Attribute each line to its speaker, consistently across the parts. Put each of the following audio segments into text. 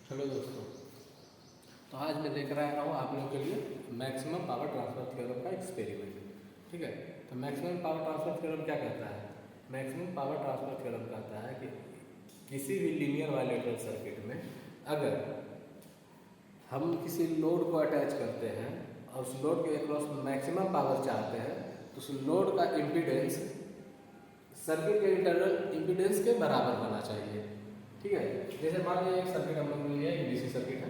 Speaker 1: Hello दोस्तों। तो आज मैं लेकर आया हूँ आप लोगों के लिए मैक्सिमम पावर ट्रांसफर थ्योरम का एक्सपेरिमेंट। ठीक है, तो मैक्सिमम पावर ट्रांसफर थ्योरम क्या कहता है? मैक्सिमम पावर ट्रांसफर थ्योरम कहता है कि किसी भी लीनियर बाइलेटरल सर्किट में अगर हम किसी लोड को अटैच करते हैं और उस लोड के अक्रॉस मैक्सिमम पावर चाहते हैं तो उस लोड का इम्पीडेंस सर्किट के इंटरनल इम्पीडेंस के बराबर होना चाहिए। ठीक है, जैसे मान लीजिए एक सर्किट हम लोग ने लिया, एक डीसी सर्किट है।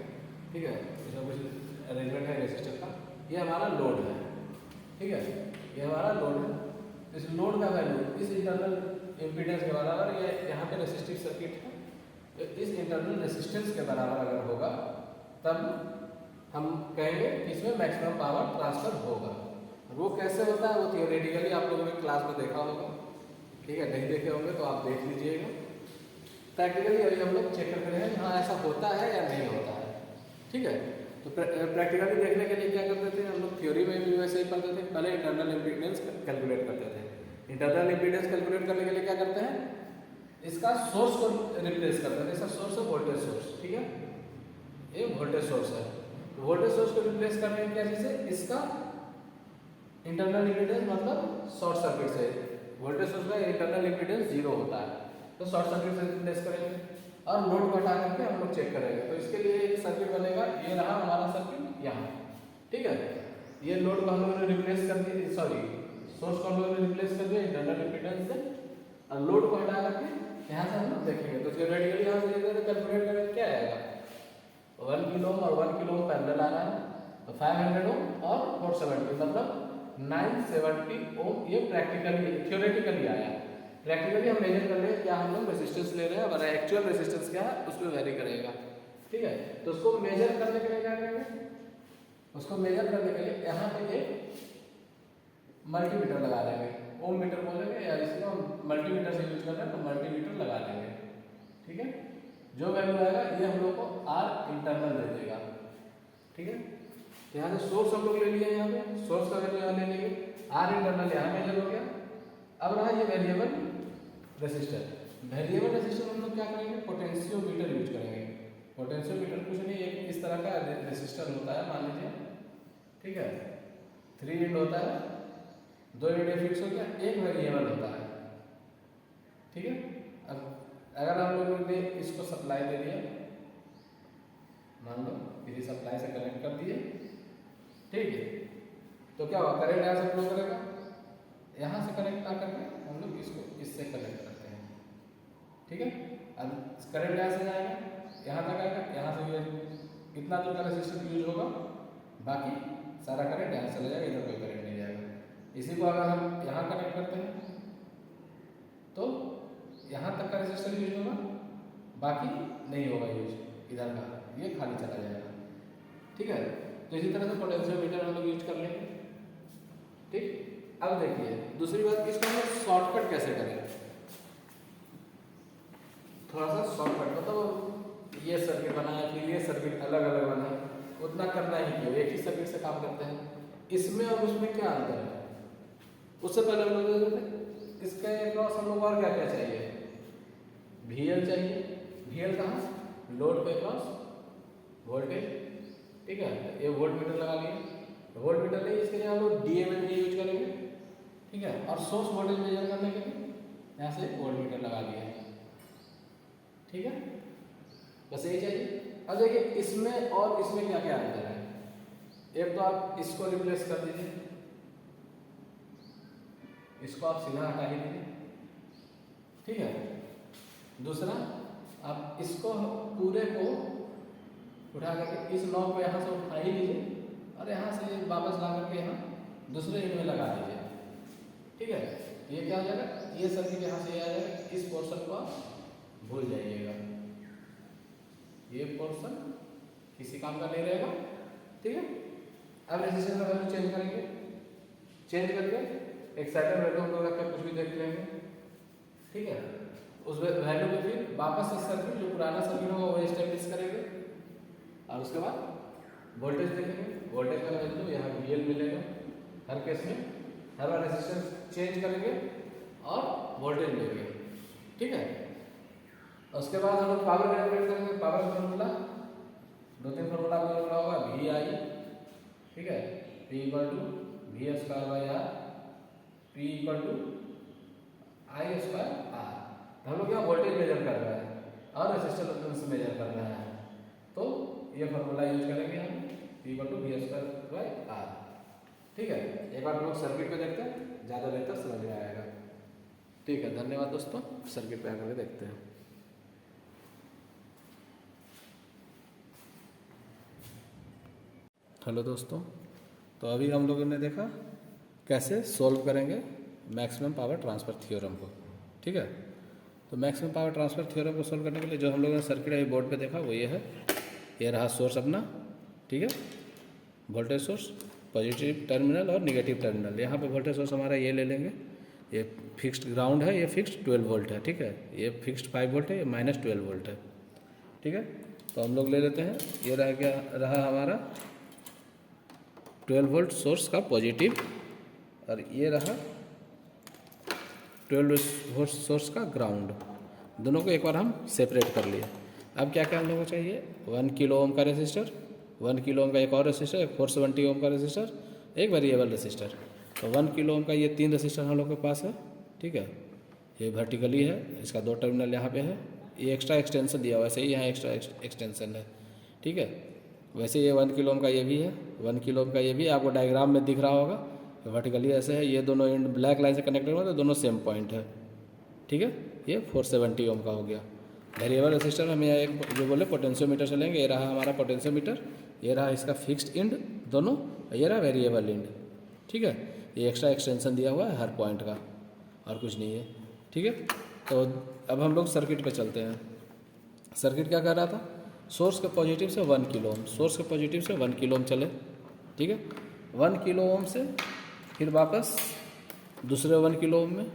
Speaker 1: ठीक है, इसमें कुछ अरेंजमेंट है रेजिस्टर का। ये हमारा लोड है। ठीक है, ये हमारा लोड है। इस लोड का वैल्यू इस इंटरनल इम्पीडेंस के बराबर, या यहाँ पे रेसिस्टिव सर्किट है तो इस इंटरनल रेसिस्टेंस के बराबर अगर होगा तब हम कहेंगे कि इसमें मैक्सिमम पावर ट्रांसफर होगा। वो कैसे होता है वो थियोरेटिकली आप लोगों ने क्लास में देखा होगा। ठीक है, नहीं देखे होंगे तो आप देख लीजिएगा। प्रैक्टिकली अभी हम लोग चेक करते हैं हाँ ऐसा होता है या नहीं होता है। ठीक है, तो प्रैक्टिकली देखने के लिए क्या करते थे हम लोग? थ्योरी में भी वैसे ही पढ़ते थे। पहले इंटरनल इम्पीडेंस कैलकुलेट करते थे। इंटरनल इम्पीडेंस कैलकुलेट करने के लिए क्या करते हैं? इसका सोर्स को रिप्लेस करते हैं। इसका सोर्स है वोल्टेज सोर्स। ठीक है, ये वोल्टेज सोर्स है। वोल्टेज सोर्स को रिप्लेस करने के क्या चीज़ है? इसका इंटरनल इम्पीडेंस मतलब शॉर्ट सर्किट से। वोल्टेज सोर्स का इंटरनल इम्पीडेंस 0 होता है तो शॉर्ट सर्किट से रिप्लेस करेंगे और लोड को हटा करके हम लोग चेक करेंगे। तो इसके लिए एक सर्किट बनेगा। ये रहा हमारा सर्किट यहाँ। ठीक है, ये लोड को हम लोगों ने रिप्लेस कर दिया, सॉरी सोर्स को हम लोगों ने रिप्लेस कर दिया इंटरनल इम्पीडेंस से, और लोड को हटा करके यहाँ से हम लोग देखेंगे। तो थियोरेटिकली यहाँ से कैलकुलेट करेंगे क्या आएगा? 1 किलो ओम और 1 किलो ओम पैरेलल आ रहा है तो 500 ओम और 470 मतलब 970 ओम। ये प्रैक्टिकली थ्योरेटिकली आया। प्रैक्टिकली हम मेजर कर रहे हैं क्या हम लोग रेजिस्टेंस ले रहे हैं और एक्चुअल रेजिस्टेंस क्या है उसमें वेरी करेगा। ठीक है, तो उसको मेजर करने के लिए क्या करेंगे? उसको मेजर करने के लिए यहाँ पे एक मल्टीमीटर लगा देंगे। ओम मीटर बोलेंगे या इसको हम मल्टीमीटर से यूज कर रहे हैं तो मल्टीमीटर लगा देंगे। ठीक है, जो वैल्यू आएगा ये हम लोग को आर इंटरनल दे देगा। ठीक है, तो यहाँ से सोर्स हम लोग ले लिया, यहाँ पे सोर्स का वैल्यू यहाँ ले लेंगे, आर इंटरनल यहाँ मेजर हो गया। अब रहा ये वेरिएबल रेसिस्टर। वेरिएबल रेसिस्टर हम लोग क्या करेंगे? पोटेंशियोमीटर यूज करेंगे। पोटेंशियोमीटर कुछ नहीं, एक इस तरह का रेसिस्टर होता है मान लीजिए। ठीक है, 3 एंड होता है, 2 एंड फिक्स हो गया, एक वेरिएबल होता है। ठीक है, अब अगर हम लोगों ने इसको सप्लाई दे दिया, मान लो किसी सप्लाई से कनेक्ट कर दिए, ठीक है, तो क्या होगा? करंट यहाँ से फ्लो करेगा, यहाँ से कनेक्ट ना करके हम लोग इसको इससे कनेक्ट करते हैं। ठीक है, अब करंट यहाँ से जाएगा, यहाँ तक आएगा, यहाँ से इतना दूर का रेजिस्टेंस यूज होगा, बाकी सारा करंट यहाँ चला जाएगा, इधर कोई करंट नहीं जाएगा। इसी को अगर हम यहाँ कनेक्ट करते हैं तो यहाँ तक का रेजिस्टेंस यूज होगा, बाकी नहीं होगा यूज इधर का, ये खाली चला जाएगा। ठीक है, तो इसी तरह से पोटेंशियोमीटर हम लोग यूज कर लेंगे। ठीक, अब देखिए दूसरी बात, इसको हम शॉर्टकट कैसे करें? थोड़ा सा शॉर्टकट मतलब ये सर्किट बनाया फिर ये सर्किट अलग अलग बना, उतना करना ही क्यों, एक ही सर्किट से काम करते हैं। इसमें और उसमें क्या अंतर है? उससे पहले हम लोग इसके अक्रॉस हम लोग और क्या क्या चाहिए? VL चाहिए। VL कहाँ? लोड पे अक्रॉस वोल्टेज। ठीक है, ये वोल्ट मीटर लगा लिए। वोल्ट मीटर नहीं, इसके लिए हम लोग DMM यूज करेंगे। ठीक है, और सोर्स वोल्टेज मेजर करने के लिए यहाँ से वोल्ट मीटर लगा लिया है। ठीक है, बस यही चाहिए। अब देखिए इसमें और इसमें क्या क्या अंतर है। एक तो आप इसको रिप्लेस कर दीजिए, इसको आप सीधा हटा ही दीजिए। ठीक है, दूसरा आप इसको पूरे को उठा करके इस नॉब को यहाँ से उठा ही लीजिए और यहाँ से वापस ला करके यहाँ दूसरे एंड में लगा दीजिए। ठीक है, ये क्या हो जाएगा? ये सर्किट यहाँ से आ जाएगा, इस पोर्शन को आप भूल जाइएगा, ये पोर्शन किसी काम का नहीं रहेगा। ठीक है, अब रेजिस्टेंस का वैल्यू चेंज करेंगे, चेंज करके एक्साइटर वैल्यू को रख कर कुछ भी देख लेंगे। ठीक है, उस वैल्यू को फिर वापस इस सर्किट जो पुराना सर्किट होगा वो एस्टेब्लिश करेंगे और उसके बाद वोल्टेज देखेंगे। वोल्टेज का वैल्यू यहाँ VL मिलेगा हर केस में, हर बार रेजिस्टेंस चेंज करेंगे और वोल्टेज लेंगे। ठीक है, उसके बाद हम लोग पावर कैलकुलेट करेंगे। Power formula P equal to V square by R, P equal to I square R. हम लोग यहाँ वोल्टेज मेजर कर रहे हैं और रेजिस्टेंस मेजर कर रहे हैं, तो ये फॉर्मूला यूज करेंगे हम, P equal to V square by R. ठीक है, एक बार हम लोग सर्किट पे देखते हैं, ज़्यादा बेहतर समझ में आएगा। ठीक है, धन्यवाद दोस्तों, सर्किट पे आकर देखते हैं। हेलो दोस्तों, तो अभी हम लोगों ने देखा कैसे सोल्व करेंगे मैक्सिमम पावर ट्रांसफ़र थ्योरम को। ठीक है, तो मैक्सिमम पावर ट्रांसफ़र थ्योरम को सोल्व करने के लिए जो हम लोगों ने सर्किट अभी बोर्ड पे देखा वो ये है, ये रहा सोर्स अपना। ठीक है, वोल्टेज सोर्स, पॉजिटिव टर्मिनल और निगेटिव टर्मिनल। यहाँ पे वोल्टेज सोर्स हमारा ये ले लेंगे, ये फिक्स्ड ग्राउंड है, ये फिक्स्ड 12 वोल्ट है। ठीक है, ये फिक्स्ड 5 वोल्ट है, ये माइनस 12 वोल्ट है। ठीक है, तो हम लोग ले लेते हैं, ये रहा क्या रहा हमारा 12 वोल्ट सोर्स का पॉजिटिव, और ये रहा 12 वोल्ट सोर्स का ग्राउंड। दोनों को एक बार हम सेपरेट कर लिए। अब क्या क्या हम लोगों को चाहिए, 1 किलो ओम का रेसिस्टर, 1 किलो ओम का एक और रेसिस्टर, एक 470 ओम का रेसिस्टर, एक वेरिएबल रेसिस्टर। तो 1 किलो ओम का ये 3 रेसिस्टर हम लोग के पास है। ठीक है, ये वर्टिकली है, इसका 2 टर्मिनल यहाँ पे है, ये एक्स्ट्रा एक्सटेंशन दिया हुआ है, वैसे ही यहाँ एक्स्ट्रा एक्सटेंशन है। ठीक है, वैसे ये 1 किलो ओम का ये भी है, 1 किलो ओम का ये भी आपको डायग्राम में दिख रहा होगा, वर्टिकली ऐसे है, ये दोनों एंड ब्लैक लाइन से कनेक्टेड हुआ तो दोनों सेम पॉइंट है। ठीक है, ये 470 ओम का हो गया। वेरिएबल रेसिस्टर हम यहाँ एक जो बोले पोटेंशियोमीटर चलेंगे, ये रहा हमारा पोटेंशियोमीटर, ये रहा इसका फिक्स्ड एंड दोनों, ये रहा वेरिएबल एंड। ठीक है, ये एक्स्ट्रा एक्सटेंशन दिया हुआ है हर पॉइंट का, और कुछ नहीं है। ठीक है, तो अब हम लोग सर्किट पे चलते हैं। सर्किट क्या कर रहा था, सोर्स के पॉजिटिव से 1 किलो ओम, सोर्स के पॉजिटिव से 1 किलो ओम चले। ठीक है, 1 किलो ओम से फिर वापस दूसरे 1 किलो ओम में,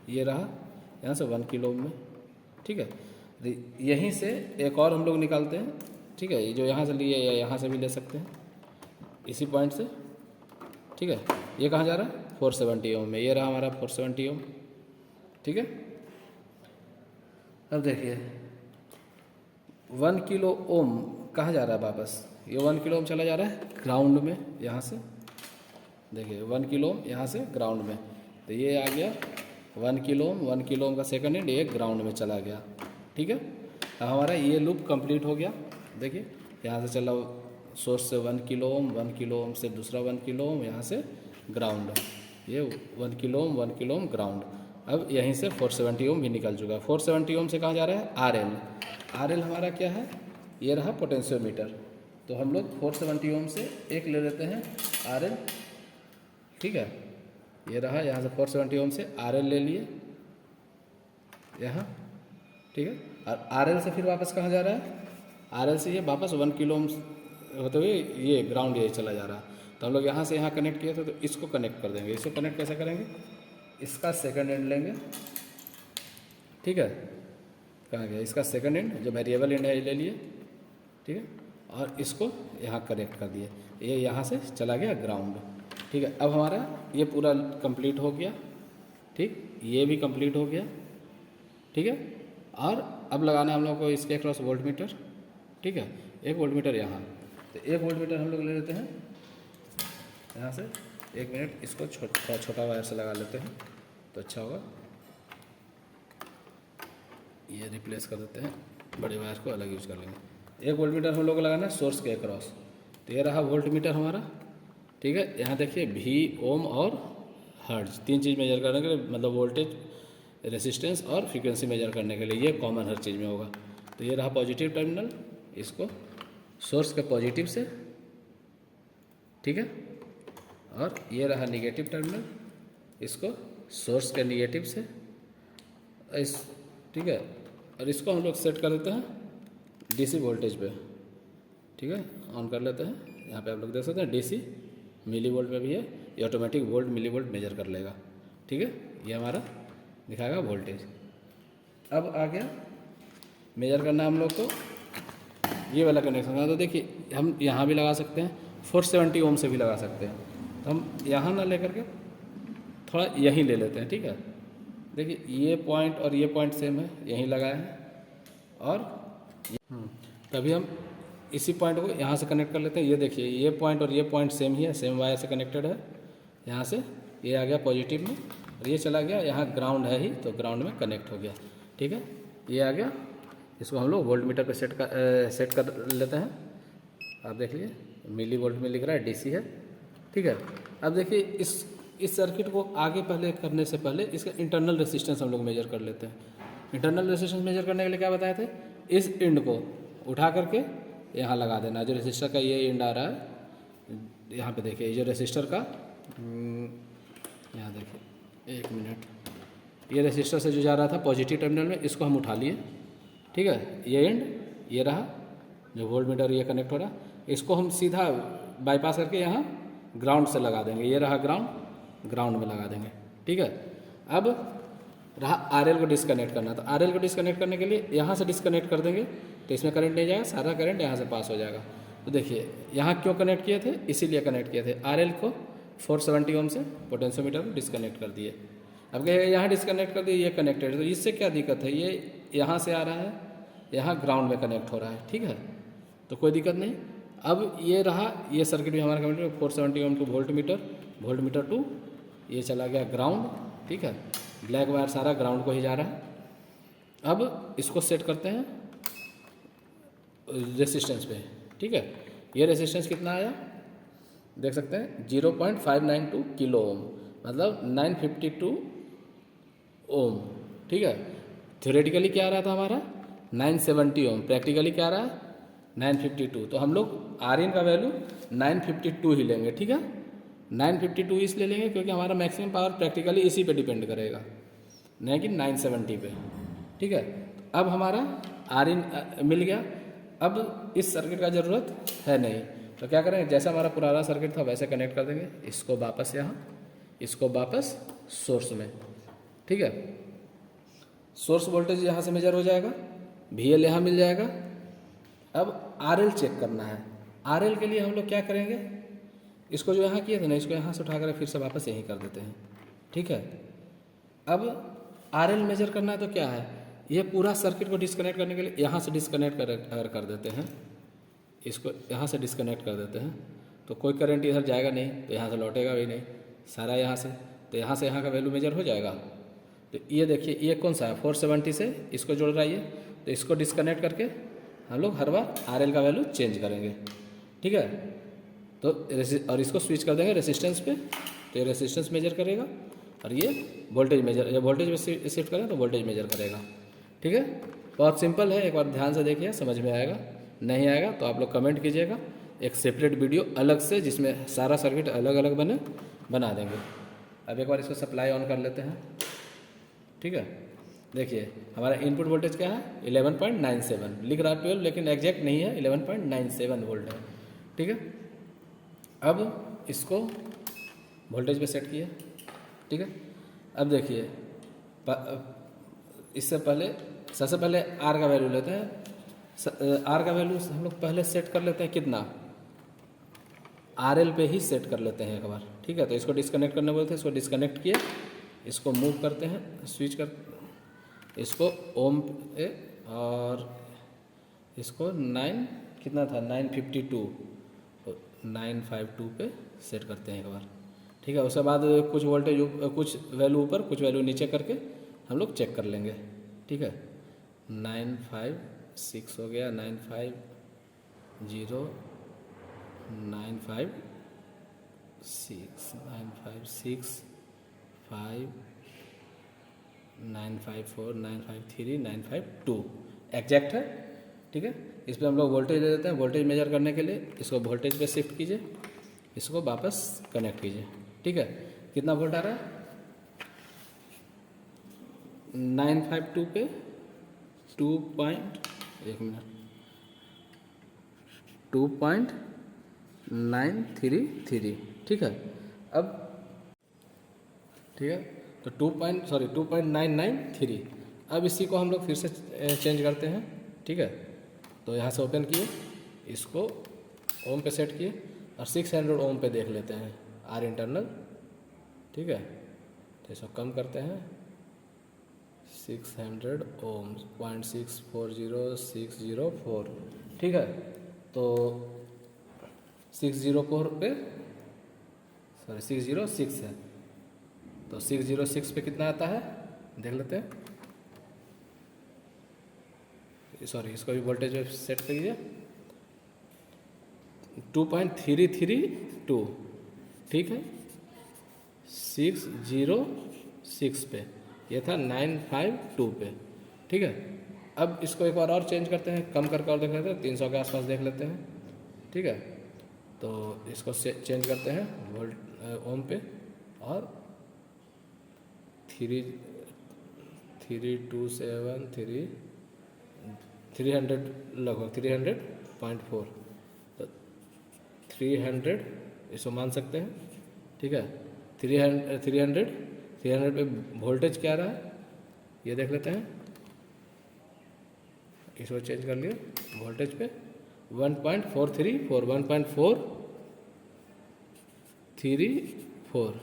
Speaker 1: ये रहा यहाँ से 1 किलो ओम में। ठीक है, यहीं से एक और हम लोग निकालते हैं। ठीक है, ये जो यहाँ से लिए या यहाँ से भी ले सकते हैं, इसी पॉइंट से। ठीक है, ये कहाँ जा रहा है, 470 ओम में, ये रहा हमारा 470 ओम। ठीक है, अब देखिए 1 किलो ओम कहाँ जा रहा है वापस, ये 1 किलो ओम चला जा रहा है ग्राउंड में, यहाँ से देखिए 1 किलो ओम यहाँ से ग्राउंड में, तो ये आ गया 1 किलो ओम, 1 किलो ओम का सेकंड एंड ये ग्राउंड में चला गया। ठीक है, अब हमारा ये लूप कंप्लीट हो गया। देखिए यहाँ से चला सोर्स से 1 किलो ओम, 1 किलो ओम से दूसरा 1 किलो ओम, यहाँ से ग्राउंड, ये 1 kilo ohm, 1 kilo ohm ground. अब यहीं से 470 ओम भी निकल चुका है। 470 ओम से कहाँ जा रहा है, RL। RL हमारा क्या है, ये रहा पोटेंशियोमीटर, तो हम लोग 470 ओम से एक ले लेते हैं RL। ठीक है, ये रहा, यहाँ से 470 ओम से RL ले लिए यहाँ। ठीक है, और RL से फिर वापस कहाँ जा रहा है, RL से ये वापस 1 किलो ओम होते हुए ये ग्राउंड ये चला जा रहा है। तो हम लोग यहाँ से यहाँ कनेक्ट किए थे, तो इसको कनेक्ट कर देंगे। इसको कनेक्ट कैसे करेंगे, इसका सेकंड एंड लेंगे। ठीक है, कहाँ गया इसका सेकंड एंड, जो वेरिएबल एंड है ये ले लिए। ठीक है, और इसको यहाँ कनेक्ट कर दिए, ये यहाँ से चला गया ग्राउंड। ठीक है, अब हमारा ये पूरा कंप्लीट हो गया। ठीक, ये भी कंप्लीट हो गया। ठीक है, और अब लगाना है हम लोग को इसके अक्रॉस वोल्ट मीटर। ठीक है, एक वोल्ट मीटर यहाँ, तो एक वोल्ट मीटर हम लोग ले लेते हैं यहाँ से। 1 मिनट, इसको थोड़ा छोटा वायर से लगा लेते हैं तो अच्छा होगा। ये रिप्लेस कर देते हैं, बड़े वायर को अलग यूज कर लेंगे। 1 वोल्ट मीटर हम लोग को लगाना है सोर्स के अक्रॉस, तो ये रहा वोल्ट मीटर हमारा। ठीक है, यहाँ देखिए V, ओम और हर्ट्ज, 3 चीज़ मेजर करने के लिए, मतलब वोल्टेज, रेसिस्टेंस और फ्रीक्वेंसी मेजर करने के लिए, ये कॉमन हर चीज़ में होगा। तो ये रहा पॉजिटिव टर्मिनल, इसको सोर्स के पॉजिटिव से। ठीक है, और ये रहा निगेटिव टर्मिनल, इसको सोर्स के निगेटिव से। ठीक है, और इसको हम लोग सेट कर देते हैं DC वोल्टेज पे। ठीक है, ऑन कर लेते हैं। यहाँ पे आप लोग देख सकते हैं DC मिली वोल्ट में भी है, ये automatic volt millivolt measure कर लेगा। ठीक है, ये हमारा दिखाएगा वोल्टेज। अब आ गया मेजर करना हम लोग को ये वाला कनेक्शन है। तो देखिए हम यहाँ भी लगा सकते हैं, 470 ओम से भी लगा सकते हैं। तो हम यहाँ ना लेकर के थोड़ा यहीं ले लेते हैं। ठीक है, देखिए ये पॉइंट और ये पॉइंट सेम है, यहीं लगाए हैं, और तभी हम
Speaker 2: इसी पॉइंट को यहाँ से कनेक्ट कर लेते हैं। ये देखिए ये पॉइंट और ये पॉइंट सेम ही है, सेम वायर से कनेक्टेड है। यहाँ से ये आ गया पॉजिटिव में और ये चला गया, यहाँ ग्राउंड है ही तो ग्राउंड में कनेक्ट हो गया। ठीक है, ये आ गया। इसको हम लोग वोल्ट मीटर पर सेट कर लेते हैं। आप देख लीजिए मिली वोल्ट में लिख रहा है, डीसी है। ठीक है, अब देखिए इस सर्किट को आगे पहले करने से पहले इसका इंटरनल रेसिस्टेंस हम लोग मेजर कर लेते हैं। इंटरनल रेसिस्टेंस मेजर करने के लिए क्या बताए थे, इस एंड को उठा करके यहाँ लगा देना। जो रेसिस्टर का ये एंड आ रहा है, यहाँ पे देखिए ये जो रेसिस्टर का यहाँ देखिए 1 मिनट, ये रेसिस्टर से जो जा रहा था पॉजिटिव टर्मिनल में, इसको हम उठा लिए। ठीक है, ये एंड ये रहा जो वोल्ट मीटर ये कनेक्ट हो रहा, इसको हम सीधा बाईपास करके यहाँ ग्राउंड से लगा देंगे। ये रहा ग्राउंड में लगा देंगे। ठीक है, अब रहा आरएल को डिस्कनेक्ट करना, तो आरएल को डिस्कनेक्ट करने के लिए यहाँ से डिस्कनेक्ट कर देंगे तो इसमें करंट नहीं जाएगा, सारा करंट यहाँ से पास हो जाएगा। तो देखिए यहाँ क्यों कनेक्ट किए थे, इसीलिए कनेक्ट किए थे। आरएल को 470 ओम से पोटेंशियोमीटर को डिस्कनेक्ट कर दिए। अब कहेगा यहाँ डिस्कनेक्ट कर दिए, ये कनेक्टेड, तो इससे क्या दिक्कत है, ये यहाँ से आ रहा है, यहाँ ग्राउंड में कनेक्ट हो रहा है। ठीक है, तो कोई दिक्कत नहीं। अब ये रहा, ये सर्किट भी हमारा complete, 470 ohm to voltmeter to ये चला गया ग्राउंड। ठीक है, ब्लैक वायर सारा ग्राउंड को ही जा रहा है। अब इसको सेट करते हैं रेसिस्टेंस पे। ठीक है, ये रेसिस्टेंस कितना आया देख सकते हैं, 0.592 किलो ओम, मतलब 952 ओम। ठीक है, थ्योरेटिकली क्या आ रहा था हमारा 970 ओम, प्रैक्टिकली क्या आ रहा है 952। तो हम लोग आर इन का वैल्यू 952 ही लेंगे। ठीक है, 952 इसलिए लेंगे क्योंकि हमारा मैक्सिमम पावर प्रैक्टिकली इसी पे डिपेंड करेगा, नहीं कि 970 पे। ठीक है, अब हमारा आर इन मिल गया। अब इस सर्किट का ज़रूरत है नहीं, तो क्या करेंगे, जैसा हमारा पुराना सर्किट था वैसे कनेक्ट कर देंगे। इसको वापस यहाँ, इसको वापस सोर्स में। ठीक है, सोर्स वोल्टेज यहाँ से मेजर हो जाएगा, VL यहाँ मिल जाएगा। अब RL चेक करना है। RL के लिए हम लोग क्या करेंगे, इसको जो यहाँ किए थे ना, इसको यहाँ से उठा कर फिर से वापस यहीं कर देते हैं। ठीक है, अब RL मेजर करना है तो क्या है, ये पूरा सर्किट को डिस्कनेक्ट करने के लिए यहाँ से डिस्कनेक्ट कर देते हैं, इसको यहाँ से डिस्कनेक्ट कर देते हैं, तो कोई करंट इधर जाएगा नहीं, तो यहाँ से लौटेगा भी नहीं, सारा यहाँ से, तो यहाँ से यहाँ का वैल्यू मेजर हो जाएगा। तो ये देखिए ये कौन सा है, 470 से इसको जोड़ रहा है ये, तो इसको डिस्कनेक्ट करके हम लोग हर बार RL का वैल्यू चेंज करेंगे। ठीक है, तो और इसको स्विच कर देंगे रेसिस्टेंस पे, तो ये रेसिस्टेंस मेजर करेगा और ये वोल्टेज मेजर, जब वोल्टेज में शिफ्ट करें तो वोल्टेज मेजर करेगा। ठीक है, बहुत सिंपल है, एक बार ध्यान से देखिए समझ में आएगा। नहीं आएगा तो आप लोग कमेंट कीजिएगा, एक सेपरेट वीडियो अलग से जिसमें सारा सर्किट अलग अलग बना देंगे। अब एक बार इसको सप्लाई ऑन कर लेते हैं। ठीक है, देखिए हमारा इनपुट वोल्टेज क्या है 11.97, लिख रहा है 12 लेकिन एग्जैक्ट नहीं है, 11.97 वोल्ट है। ठीक है, अब इसको वोल्टेज पे सेट किया। ठीक है, अब देखिए इससे पहले सबसे पहले आर का वैल्यू लेते हैं। आर का वैल्यू हम लोग पहले सेट कर लेते हैं कितना, RL पे ही सेट कर लेते हैं एक बार। ठीक है, तो इसको डिस्कनेक्ट करने बोलते हैं, इसको डिस्कनेक्ट किए, इसको मूव करते हैं, स्विच कर, इसको ओम पे और इसको 9 कितना था 952 पे सेट करते हैं एक बार। ठीक है, उसके बाद कुछ वोल्टेज कुछ वैल्यू ऊपर कुछ वैल्यू नीचे करके हम लोग चेक कर लेंगे। ठीक है, 956 हो गया, 950, 956, 956, 5, 954, 953, 952 एग्जैक्ट है। ठीक है, इस पर हम लोग वोल्टेज दे देते हैं। वोल्टेज मेजर करने के लिए इसको वोल्टेज पे शिफ्ट कीजिए, इसको वापस कनेक्ट कीजिए। ठीक है, कितना वोल्ट आ रहा है 952 पे 2.933। ठीक है, अब ठीक है तो 2.993। अब इसी को हम लोग फिर से चेंज करते हैं। ठीक है, तो यहाँ से ओपन किए, इसको ओम पे सेट किए और 600 ओम पे देख लेते हैं आर इंटरनल। ठीक है, तो इसको कम करते हैं 600 ओम 0.640604। ठीक है, तो 604 पे 606 है, तो 606 पे कितना आता है देख लेते हैं। सॉरी, इसको भी वोल्टेज सेट करिए 2.332, ठीक है। 606 पे, ये था 952 पे, ठीक है। अब इसको एक बार और चेंज करते हैं, कम करके और देख लेते हैं, 300 के आसपास देख लेते हैं, ठीक है। तो इसको चेंज करते हैं वोल्ट ओम पे, और 300 लगभग 300.4, तो 300 इसको मान सकते हैं, ठीक है। 300 पे वोल्टेज क्या रहा है ये देख लेते हैं, इसको चेंज कर लिए वोल्टेज पे 1.434,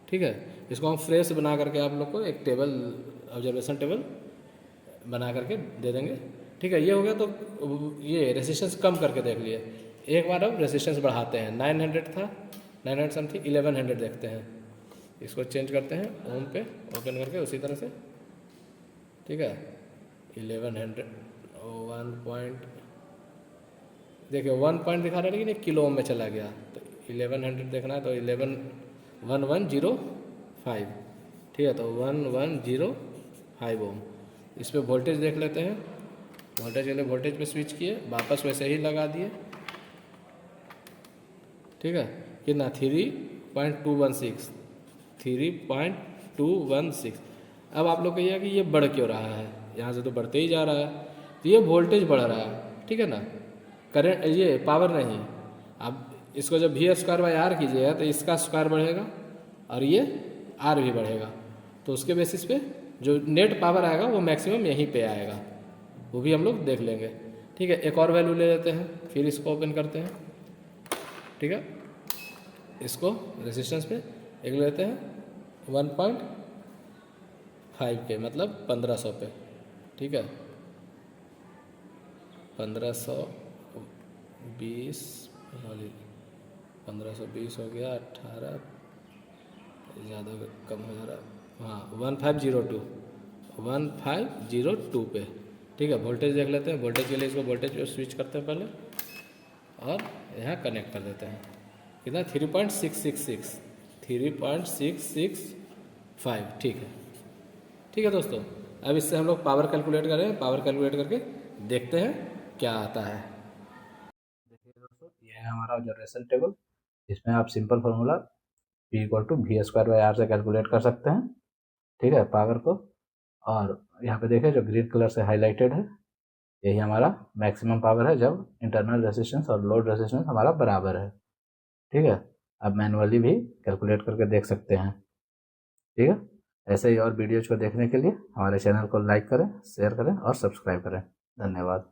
Speaker 2: ठीक है। इसको हम फ्रेश बना करके आप लोग को एक टेबल, ऑब्जर्वेशन टेबल बना करके दे देंगे, ठीक है। ये हो गया, तो ये रेजिस्टेंस कम करके देख लिए। एक बार अब रेजिस्टेंस बढ़ाते हैं, 900 था, 900 समथिंग 1100 देखते हैं। इसको चेंज करते हैं ओम पे, ओपन करके उसी तरह से, ठीक है। 1100 1 पॉइंट, देखिए 1 पॉइंट दिखा रहा है लेकिन एक किलो ओम में चला गया, तो 1100 देखना है, तो 1105, ठीक है। तो 1105 ओम। इस पर वोल्टेज देख लेते हैं, वोल्टेज के लिए वोल्टेज पे स्विच किए, वापस वैसे ही लगा दिए, ठीक है। कितना 3.216। अब आप लोग कहिए कि ये बढ़ क्यों रहा है, यहाँ से तो बढ़ते ही जा रहा है, तो ये वोल्टेज बढ़ रहा है, ठीक है ना, करंट, ये पावर नहीं। अब इसको जब V²/R कीजिएगा तो इसका स्क्वायर बढ़ेगा और ये R भी बढ़ेगा, तो उसके बेसिस पे जो नेट पावर आएगा वो मैक्सिमम यहीं पे आएगा, वो भी हम लोग देख लेंगे, ठीक है। एक और वैल्यू ले लेते हैं, फिर इसको ओपन करते हैं, ठीक है। इसको रेजिस्टेंस पे एक लेते हैं 1.5 के, मतलब 1500 पे, ठीक है। 1520 1520 हो गया, 18 ज़्यादा कम हो जा रहा, हाँ 1502 पे, ठीक है। वोल्टेज देख लेते हैं, वोल्टेज के लिए इसको वोल्टेज पे स्विच करते हैं पहले, और यहाँ कनेक्ट कर देते हैं, कितना 3.665, ठीक है दोस्तों। अब इससे हम लोग पावर कैलकुलेट करें, पावर कैलकुलेट करके देखते हैं क्या आता है। देखिए दोस्तों, ये है हमारा ऑब्जर्वेशन टेबल, इसमें आप सिंपल फार्मूला P=V²/R से कैलकुलेट कर सकते हैं, ठीक है, पावर को। और यहाँ पे देखिए जो ग्रीन कलर से हाईलाइटेड है, यही हमारा मैक्सिमम पावर है जब इंटरनल रेजिस्टेंस और लोड रेजिस्टेंस हमारा बराबर है, ठीक है। आप मैनुअली भी कैलकुलेट करके देख सकते हैं, ठीक है। ऐसे ही और वीडियोज को देखने के लिए हमारे चैनल को लाइक करें, शेयर करें और सब्सक्राइब करें। धन्यवाद।